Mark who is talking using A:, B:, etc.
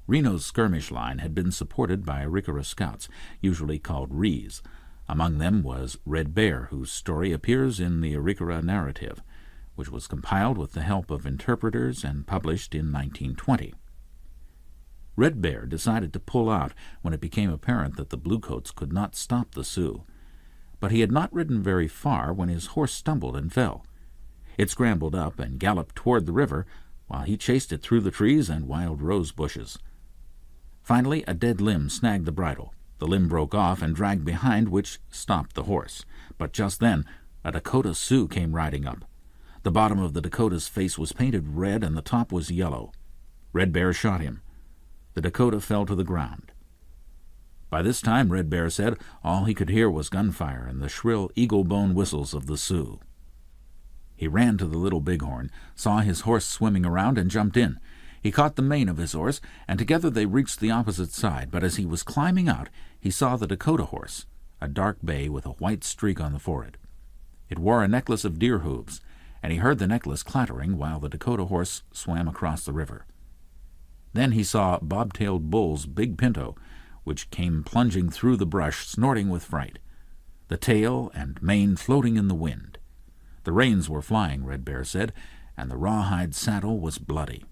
A: Reno's skirmish line had been supported by Arikara scouts, usually called Rees. Among them was Red Bear, whose story appears in the Arikara narrative, which was compiled with the help of interpreters and published in 1920. Red Bear decided to pull out when it became apparent that the Bluecoats could not stop the Sioux. But he had not ridden very far when his horse stumbled and fell. It scrambled up and galloped toward the river, while he chased it through the trees and wild rose bushes. Finally, a dead limb snagged the bridle. The limb broke off and dragged behind, which stopped the horse. But just then, a Dakota Sioux came riding up. The bottom of the Dakota's face was painted red and the top was yellow. Red Bear shot him. The Dakota fell to the ground. By this time, Red Bear said, all he could hear was gunfire and the shrill eagle-bone whistles of the Sioux. He ran to the Little Bighorn, saw his horse swimming around, and jumped in. He caught the mane of his horse, and together they reached the opposite side, but as he was climbing out, he saw the Dakota horse, a dark bay with a white streak on the forehead. It wore a necklace of deer hooves, and he heard the necklace clattering while the Dakota horse swam across the river. Then he saw Bobtailed Bull's big pinto, which came plunging through the brush, snorting with fright, the tail and mane floating in the wind. The reins were flying, Red Bear said, and the rawhide saddle was bloody.